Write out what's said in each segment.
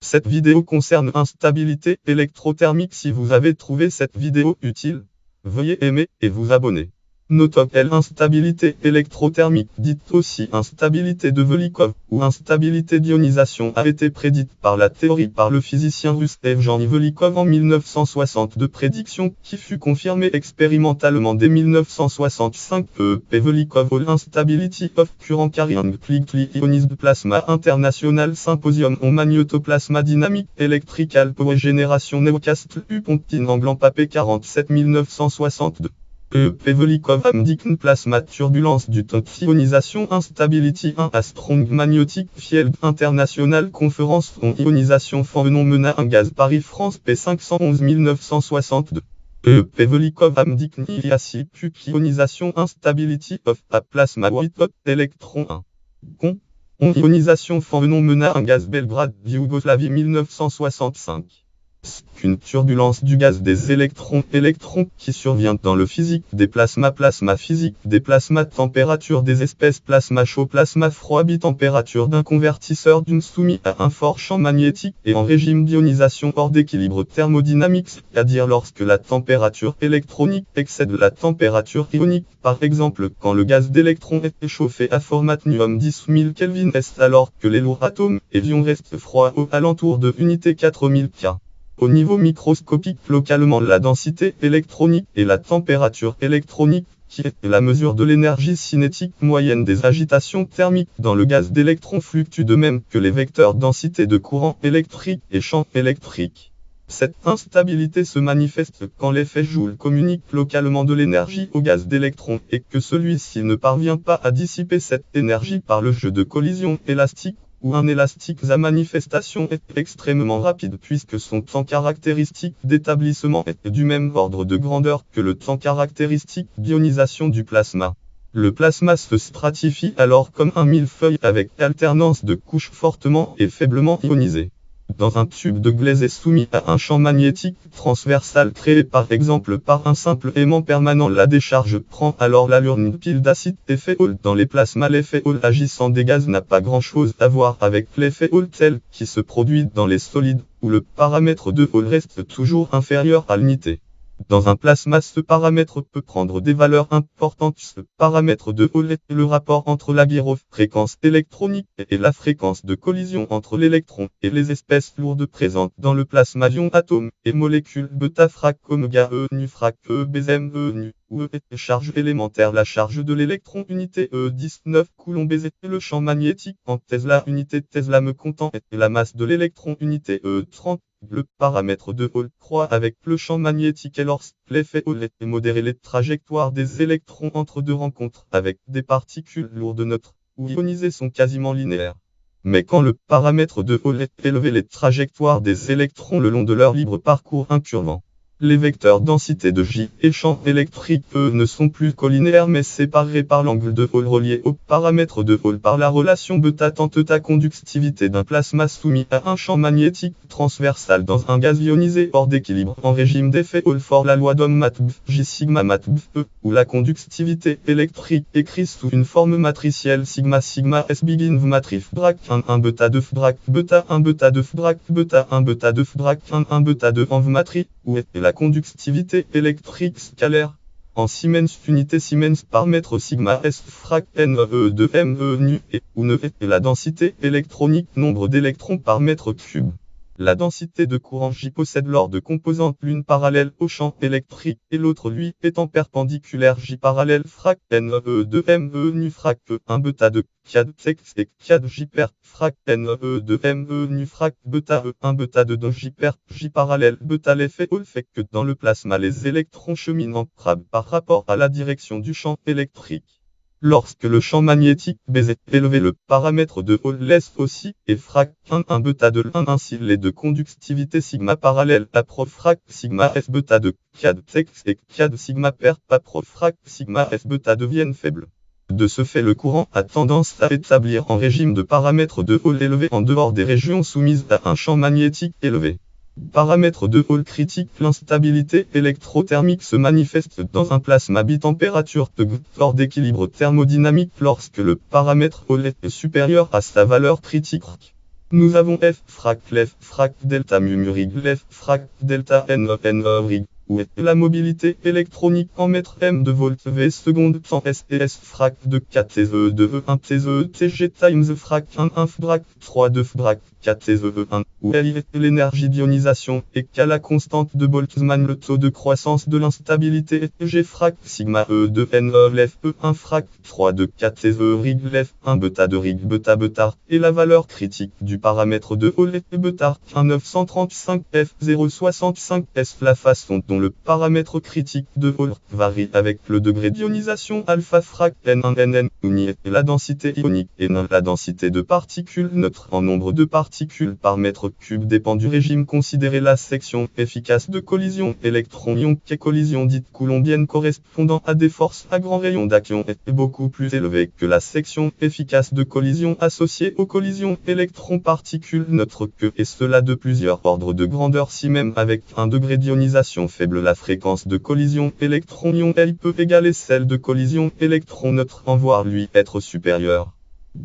Cette vidéo concerne instabilité électrothermique. Si vous avez trouvé cette vidéo utile, veuillez aimer et vous abonner. Notons l'instabilité électrothermique, dite aussi instabilité de Velikov ou instabilité d'ionisation, a été prédite par la théorie par le physicien russe Evgeny Velikov en 1960, de prédiction qui fut confirmée expérimentalement dès 1965. Velikov Instability of Current Carrying Quickly Ionized Plasma International Symposium on Magnetoplasma Dynamic Electrical Power Generation Newcastle Upon Angle Papé 47 1962. Velikov indique plasma turbulence du type ionisation instability 1 à Strong Magnetic Field International Conference on ionisation Phénomène mena un gaz Paris-France P511 1962. Velikov indique nihilation ionisation instability of a plasma white hot electron 1. On ionisation Phénomène mena un gaz Belgrade Yougoslavie 1965. Qu'une turbulence du gaz des électrons qui survient dans le physique des plasma physique des plasmas température des espèces plasma chaud plasma froid bitempérature d'un convertisseur d'une soumis à un fort champ magnétique et en régime d'ionisation hors d'équilibre thermodynamique, c'est-à-dire lorsque la température électronique excède la température ionique, par exemple quand le gaz d'électrons est échauffé à formatnium 10 000 Kelvin est alors que les lourds atomes et ions restent froids aux alentours de unité 4000 K. Au niveau microscopique, localement, la densité électronique et la température électronique, qui est la mesure de l'énergie cinétique moyenne des agitations thermiques dans le gaz d'électrons, fluctuent de même que les vecteurs densité de courant électrique et champ électrique. Cette instabilité se manifeste quand l'effet Joule communique localement de l'énergie au gaz d'électrons et que celui-ci ne parvient pas à dissiper cette énergie par le jeu de collision élastique ou un élastique. Sa manifestation est extrêmement rapide puisque son temps caractéristique d'établissement est du même ordre de grandeur que le temps caractéristique d'ionisation du plasma. Le plasma se stratifie alors comme un millefeuille avec alternance de couches fortement et faiblement ionisées. Dans un tube de glaise soumis à un champ magnétique transversal créé par exemple par un simple aimant permanent, la décharge prend alors l'allure d'une pile d'acide. Effet Hall. Dans les plasmas, l'effet Hall agissant des gaz n'a pas grand-chose à voir avec l'effet Hall tel qui se produit dans les solides, où le paramètre de Hall reste toujours inférieur à l'unité. Dans un plasma, ce paramètre peut prendre des valeurs importantes. Ce paramètre de Hall est le rapport entre la gyrofréquence électronique et la fréquence de collision entre l'électron et les espèces lourdes présentes dans le plasma, ions, atomes et molécules bêta frac oméga nu frac bzm nu ou charge élémentaire. La charge de l'électron unité 19 coulombs et le champ magnétique en Tesla unité Tesla me comptant et la masse de l'électron unité 30. Le paramètre de Hall croît avec le champ magnétique et lorsque l'effet Hall est modéré, les trajectoires des électrons entre deux rencontres avec des particules lourdes neutres ou ionisées sont quasiment linéaires. Mais quand le paramètre de Hall est élevé, les trajectoires des électrons le long de leur libre parcours incurvant. Les vecteurs densité de J et champ électrique, eux, ne sont plus collinéaires mais séparés par l'angle de Hall relié au paramètre de Hall par la relation bêta tant ta conductivité d'un plasma soumis à un champ magnétique transversal dans un gaz ionisé hors d'équilibre en régime d'effet Hall for la loi d'Ohm mat J sigma mat où la conductivité électrique écrit sous une forme matricielle sigma S begin matrif brac 1 bêta 2 brac bêta 1 bêta 2 brac bêta 1 bêta 2 brac 1 bêta 2 en matrix où est la conductivité électrique scalaire, en Siemens unité Siemens par mètre sigma S frac NE de ME nu et où ne est la densité électronique nombre d'électrons par mètre cube. La densité de courant J possède l'ordre de composantes l'une parallèle au champ électrique et l'autre lui étant perpendiculaire. J parallèle frac NE de ME nu frac 1 bêta 2 CAD sex et CAD J per frac NE de ME nu frac bêta 1 bêta 2 donc J per J parallèle bêta. L'effet Hall fait que dans le plasma les électrons cheminent en crab par rapport à la direction du champ électrique. Lorsque le champ magnétique B est élevé, le paramètre de Hall laisse aussi et frac 1 bêta 2 1 ainsi les deux conductivités sigma parallèle à prof frac sigma S bêta 2 CAD sex et CAD sigma per pas prof frac sigma S bêta deviennent faibles. De ce fait, le courant a tendance à établir en régime de paramètre de Hall élevé en dehors des régions soumises à un champ magnétique élevé. Paramètre de Hall critique. L'instabilité électrothermique se manifeste dans un plasma bitempérature hors d'équilibre thermodynamique lorsque le paramètre Hall est supérieur à sa valeur critique. Nous avons F frac Lef frac delta mu rig Lef frac delta n rig, où est la mobilité électronique en mètres m de volts v seconde temps s et s frac de 4 TZE de E1 TZE TG times frac 1 frac 3 2 frac 4 TZE 1, où L est l'énergie d'ionisation et qu'à la constante de Boltzmann le taux de croissance de l'instabilité est G frac sigma E de N Lef E1 frac 3 de 4 TZE rig Lef 1 beta de rig beta beta, et la valeur critique du paramètre de Hall est beta 1935 F065 S. La façon dont le paramètre critique de Hall varie avec le degré d'ionisation alpha frac N1 NN, où ni est la densité ionique et non la densité de particules neutres en nombre de particules par mètre cube dépend du régime considéré. La section efficace de collision électron-ion qu'est collision dite coulombienne correspondant à des forces à grand rayon d'action est beaucoup plus élevée que la section efficace de collision associée aux collisions électron-particules neutres que, et cela de plusieurs ordres de grandeur. Si même avec un degré d'ionisation faible la fréquence de collision électron-ion elle peut égaler celle de collision électron-neutre, en voire lui être supérieure.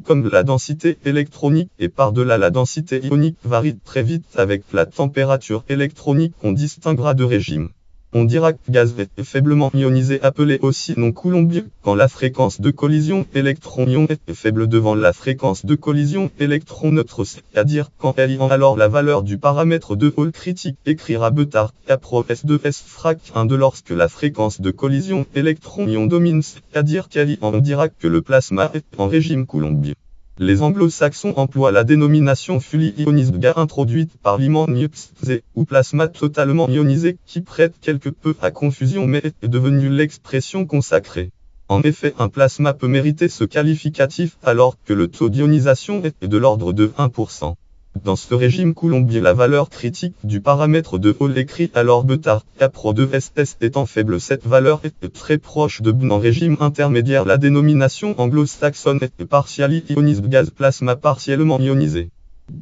Comme la densité électronique et par-delà la densité ionique varie très vite avec la température électronique, on distinguera deux régimes. On dira que gaz est faiblement ionisé, appelé aussi non coulombien, quand la fréquence de collision électron-ion est faible devant la fréquence de collision électron-neutre, c'est-à-dire quand elle y alors la valeur du paramètre de Hall critique écrira beta appro S de S frac 1 de lorsque la fréquence de collision électron-ion domine, c'est-à-dire qu'elle y on dira que le plasma est en régime coulombien. Les anglo-saxons emploient la dénomination fully ionized gas introduite par Lyman Niepce, ou plasma totalement ionisé, qui prête quelque peu à confusion mais est devenue l'expression consacrée. En effet, un plasma peut mériter ce qualificatif alors que le taux d'ionisation est de l'ordre de 1%. Dans ce régime coulombien, la valeur critique du paramètre de Hall écrit alors beta appro de SS étant faible. Cette valeur est très proche de B. En régime intermédiaire, la dénomination anglo-saxonne est partially ionized gas, plasma partiellement ionisé.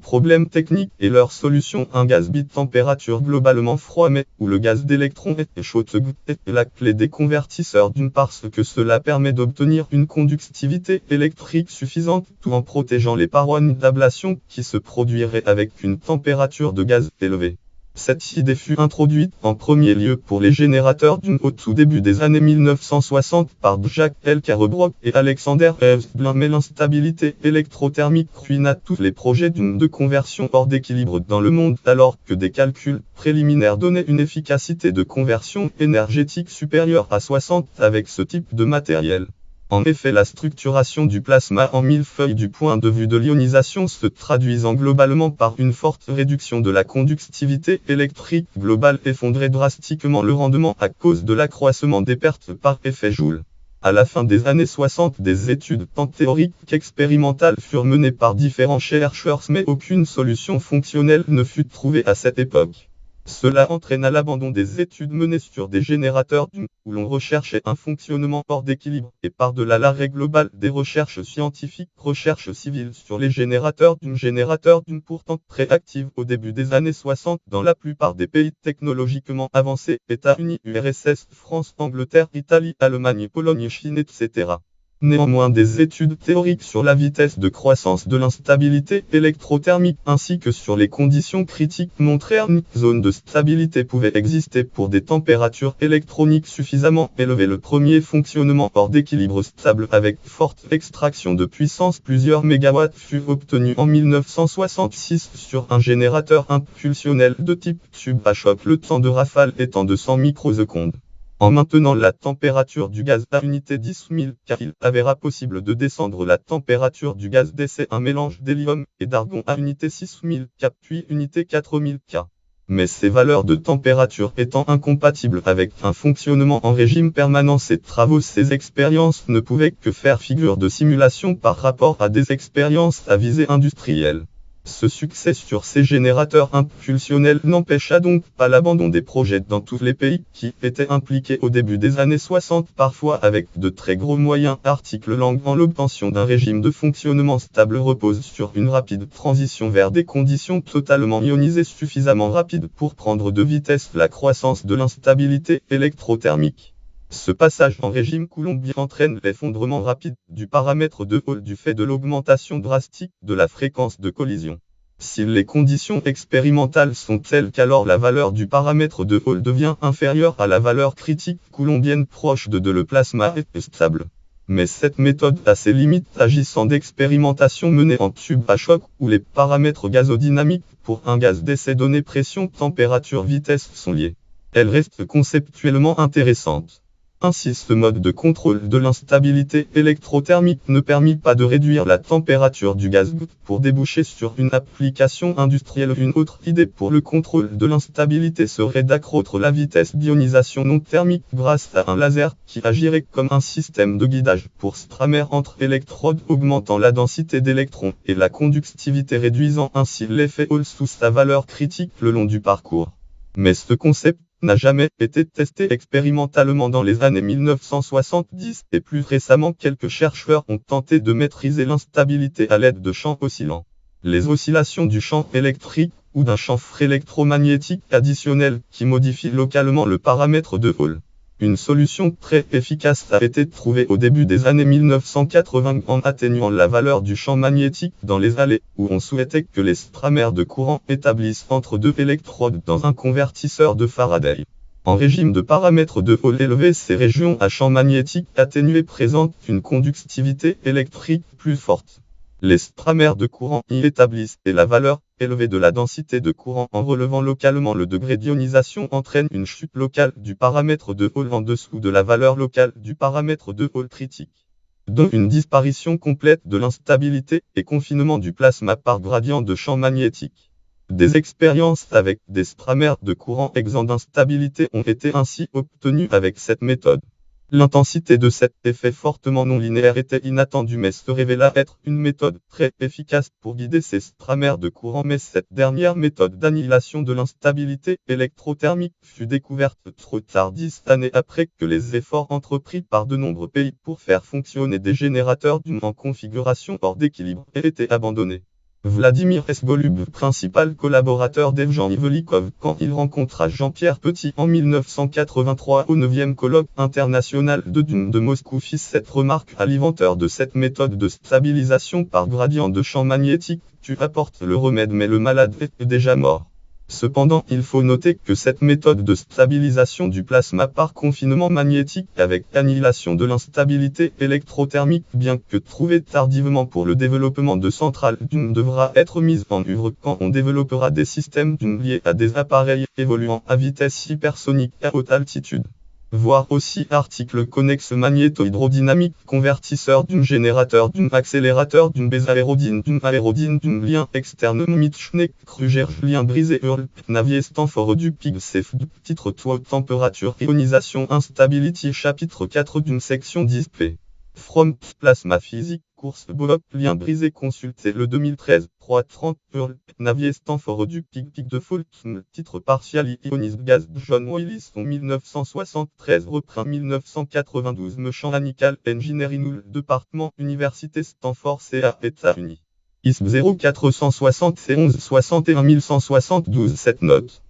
Problème technique et leur solution: un gaz bi-température globalement froid mais où le gaz d'électron est chaud est la clé des convertisseurs, d'une part parce que cela permet d'obtenir une conductivité électrique suffisante tout en protégeant les parois d'ablation qui se produiraient avec une température de gaz élevée. Cette idée fut introduite en premier lieu pour les générateurs d'une au tout début des années 1960 par Jacques L. Carebrock et Alexander Veblen, mais l'instabilité électrothermique ruina tous les projets de conversion hors d'équilibre dans le monde, alors que des calculs préliminaires donnaient une efficacité de conversion énergétique supérieure à 60 avec ce type de matériel. En effet, la structuration du plasma en millefeuille du point de vue de l'ionisation se traduisant globalement par une forte réduction de la conductivité électrique globale effondrait drastiquement le rendement à cause de l'accroissement des pertes par effet Joule. À la fin des années 60, des études tant théoriques qu'expérimentales furent menées par différents chercheurs, mais aucune solution fonctionnelle ne fut trouvée à cette époque. Cela entraîna l'abandon des études menées sur des générateurs où l'on recherchait un fonctionnement hors d'équilibre, et par-delà l'arrêt global des recherches scientifiques, recherches civiles sur les générateurs pourtant très actives au début des années 60 dans la plupart des pays technologiquement avancés, États-Unis, URSS, France, Angleterre, Italie, Allemagne, Pologne, Chine, etc. Néanmoins, des études théoriques sur la vitesse de croissance de l'instabilité électrothermique ainsi que sur les conditions critiques montrèrent qu'une zone de stabilité pouvait exister pour des températures électroniques suffisamment élevées. Le premier fonctionnement hors d'équilibre stable avec forte extraction de puissance plusieurs mégawatts fut obtenu en 1966 sur un générateur impulsionnel de type tube à choc, le temps de rafale étant de 100 microsecondes. En maintenant la température du gaz à unité 10 000 K, il avéra possible de descendre la température du gaz d'essai, un mélange d'hélium et d'argon, à unité 6 000 K puis unité 4 000 K. Mais ces valeurs de température étant incompatibles avec un fonctionnement en régime permanent, ces expériences ne pouvaient que faire figure de simulation par rapport à des expériences à visée industrielle. Ce succès sur ces générateurs impulsionnels n'empêcha donc pas l'abandon des projets dans tous les pays qui étaient impliqués au début des années 60, parfois avec de très gros moyens. Article Lang. L'obtention d'un régime de fonctionnement stable repose sur une rapide transition vers des conditions totalement ionisées suffisamment rapides pour prendre de vitesse la croissance de l'instabilité électrothermique. Ce passage en régime coulombien entraîne l'effondrement rapide du paramètre de Hall du fait de l'augmentation drastique de la fréquence de collision. Si les conditions expérimentales sont telles qu'alors la valeur du paramètre de Hall devient inférieure à la valeur critique coulombienne proche de le plasma est stable. Mais cette méthode a ses limites agissant d'expérimentation menée en tube à choc où les paramètres gazodynamiques pour un gaz d'essai donné pression, température, vitesse sont liés. Elle reste conceptuellement intéressante. Ainsi, ce mode de contrôle de l'instabilité électrothermique ne permet pas de réduire la température du gaz pour déboucher sur une application industrielle. Une autre idée pour le contrôle de l'instabilité serait d'accroître la vitesse d'ionisation non thermique grâce à un laser qui agirait comme un système de guidage pour stramer entre électrodes, augmentant la densité d'électrons et la conductivité, réduisant ainsi l'effet Hall sous sa valeur critique le long du parcours. Mais ce concept n'a jamais été testé expérimentalement dans les années 1970 et plus récemment quelques chercheurs ont tenté de maîtriser l'instabilité à l'aide de champs oscillants. Les oscillations du champ électrique ou d'un champ électromagnétique additionnel qui modifie localement le paramètre de Hall. Une solution très efficace a été trouvée au début des années 1980 en atténuant la valeur du champ magnétique dans les allées où on souhaitait que les stramers de courant établissent entre deux électrodes dans un convertisseur de Faraday. En régime de paramètre de Hall élevé, ces régions à champ magnétique atténué présentent une conductivité électrique plus forte. Les stramers de courant y établissent et la valeur élevée de la densité de courant en relevant localement le degré d'ionisation entraîne une chute locale du paramètre de Hall en dessous de la valeur locale du paramètre de Hall critique. Donc une disparition complète de l'instabilité et confinement du plasma par gradient de champ magnétique. Des expériences avec des stramers de courant exempts d'instabilité ont été ainsi obtenues avec cette méthode. L'intensité de cet effet fortement non linéaire était inattendue mais se révéla être une méthode très efficace pour guider ces stramers de courant. Mais cette dernière méthode d'annihilation de l'instabilité électrothermique fut découverte trop tard, 10 années après que les efforts entrepris par de nombreux pays pour faire fonctionner des générateurs en configuration hors d'équilibre aient été abandonnés. Vladimir S. Golub, principal collaborateur d'Evgeny Velikov, quand il rencontra Jean-Pierre Petit en 1983 au 9e colloque international de Dune de Moscou, fit cette remarque à l'inventeur de cette méthode de stabilisation par gradient de champ magnétique: tu apportes le remède mais le malade est déjà mort. Cependant, il faut noter que cette méthode de stabilisation du plasma par confinement magnétique avec annihilation de l'instabilité électrothermique, bien que trouvée tardivement pour le développement de centrales Dune, devra être mise en œuvre quand on développera des systèmes Dune liés à des appareils évoluant à vitesse hypersonique à haute altitude. Voir aussi article connexe magnéto-hydrodynamique, convertisseur Dune, générateur Dune, accélérateur Dune, bézaérodine Dune, lien externe Mitchnek, Kruger, lien brisé Hurl, Navier Stanford du Pig Safe, titre 3, température, ionisation, instability, chapitre 4 d'une section 10p. From Plasma Physique, course Boop, lien brisé, consultez le 2013, 3.30, Hurl, Navier Stanford du Pig de Fault, titre partial, ionisme gaz, John Willis, 1973, repris 1992, Mechanical Engineering, département, Université Stanford, CA, États-Unis. ISB 0471 61 172, cette note.